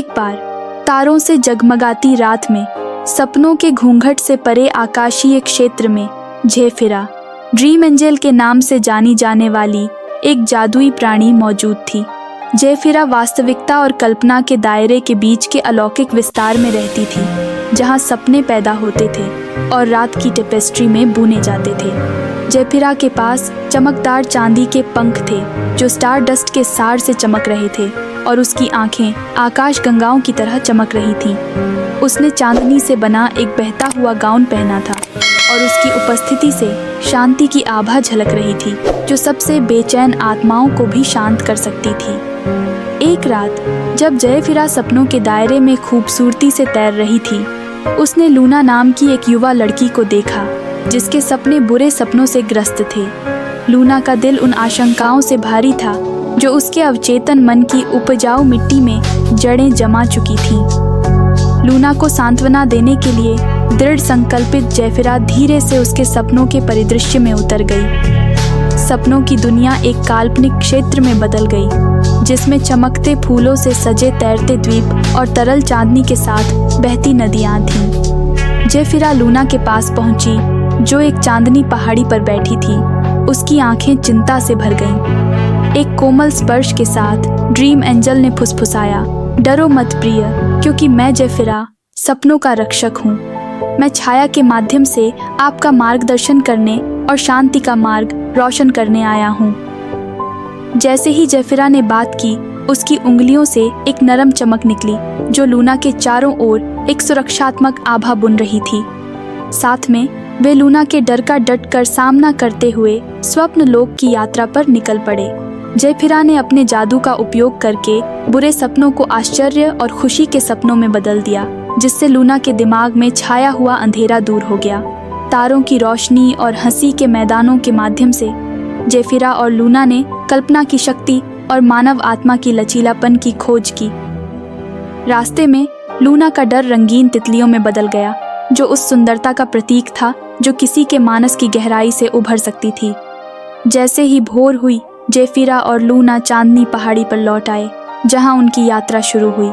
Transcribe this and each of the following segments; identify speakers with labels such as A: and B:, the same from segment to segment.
A: एक बार तारों से जगमगाती रात में सपनों के घूंघट से परे आकाशीय क्षेत्र में ज़ेफिरा ड्रीम एंजल के नाम से जानी जाने वाली एक जादुई प्राणी मौजूद थी। ज़ेफिरा वास्तविकता और कल्पना के दायरे के बीच के अलौकिक विस्तार में रहती थी, जहां सपने पैदा होते थे और रात की टेपेस्ट्री में बुने जाते थे। ज़ेफिरा के पास चमकदार चांदी के पंख थे जो स्टार डस्ट के सार से चमक रहे थे और उसकी आंखें आकाश गंगाओं की तरह चमक रही थीं। उसने चांदनी से बना एक बहता हुआ गाउन पहना था और उसकी उपस्थिति से शांति की आभा झलक रही थी जो सबसे बेचैन आत्माओं को भी शांत कर सकती थी। एक रात जब ज़ेफिरा सपनों के दायरे में खूबसूरती से तैर रही थी, उसने लूना नाम की एक युवा लड़की को देखा जिसके सपने बुरे सपनों से ग्रस्त थे। लूना का दिल उन आशंकाओं से भारी था जो उसके अवचेतन मन की उपजाऊ मिट्टी में जड़ें जमा चुकी थीं। लूना को सांत्वना देने के लिए दृढ़ संकल्पित ज़ेफिरा धीरे से उसके सपनों के परिदृश्य में उतर गई। सपनों की दुनिया एक काल्पनिक क्षेत्र में बदल गई जिसमें चमकते फूलों से सजे तैरते द्वीप और तरल चांदनी के साथ बहती नदियां थीं। ज़ेफिरा लूना के पास पहुंची जो एक चांदनी पहाड़ी पर बैठी थी। उसकी आंखें चिंता से भर गईं। एक कोमल स्पर्श के साथ ड्रीम एंजल ने फुसफुसाया, डरो मत प्रिय, क्योंकि मैं ज़ेफिरा सपनों का रक्षक हूँ। मैं छाया के माध्यम से आपका मार्गदर्शन करने और शांति का मार्ग रोशन करने आया हूँ। जैसे ही ज़ेफिरा ने बात की, उसकी उंगलियों से एक नरम चमक निकली जो लूना के चारों ओर एक सुरक्षात्मक आभा बुन रही थी। साथ में वे लूना के डर का डट कर सामना करते हुए स्वप्न लोक की यात्रा पर निकल पड़े। ज़ेफिरा ने अपने जादू का उपयोग करके बुरे सपनों को आश्चर्य और खुशी के सपनों में बदल दिया, जिससे लूना के दिमाग में छाया हुआ अंधेरा दूर हो गया। तारों की रोशनी और हंसी के मैदानों के माध्यम से ज़ेफिरा और लूना ने कल्पना की शक्ति और मानव आत्मा की लचीलापन की खोज की। रास्ते में लूना का डर रंगीन तितलियों में बदल गया, जो उस सुंदरता का प्रतीक था जो किसी के मानस की गहराई से उभर सकती थी। जैसे ही भोर हुई, ज़ेफिरा और लूना चांदनी पहाड़ी पर लौट आए जहां उनकी यात्रा शुरू हुई।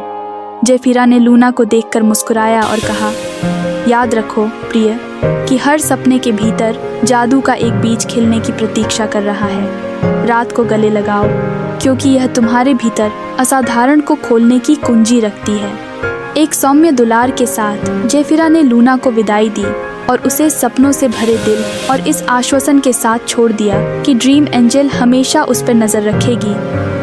A: ज़ेफिरा ने लूना को देखकर मुस्कुराया और कहा, याद रखो प्रिय कि हर सपने के भीतर जादू का एक बीज खिलने की प्रतीक्षा कर रहा है। रात को गले लगाओ, क्योंकि यह तुम्हारे भीतर असाधारण को खोलने की कुंजी रखती है। एक सौम्य दुलार के साथ ज़ेफिरा ने लूना को विदाई दी और उसे सपनों से भरे दिल और इस आश्वासन के साथ छोड़ दिया कि ड्रीम एंजल हमेशा उस पर नजर रखेगी,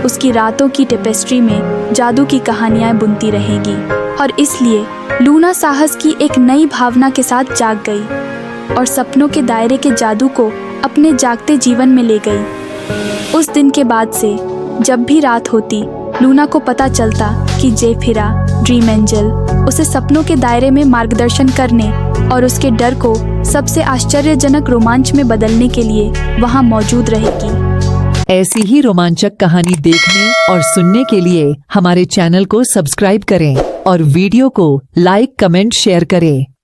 A: उसकी रातों की टेपेस्ट्री में जादू की कहानियां बुनती रहेगी। और इसलिए लूना साहस की एक नई भावना के साथ जाग गई और सपनों के दायरे के जादू को अपने जागते जीवन में ले गई। उस दिन के बाद से जब भी रात होती, लूना को पता चलता कि ज़ेफिरा ड्रीम एंजल उसे सपनों के दायरे में मार्गदर्शन करने और उसके डर को सबसे आश्चर्यजनक रोमांच में बदलने के लिए वहां मौजूद रहेगी।
B: ऐसी ही रोमांचक कहानी देखने और सुनने के लिए हमारे चैनल को सब्सक्राइब करें और वीडियो को लाइक, कमेंट, शेयर करें।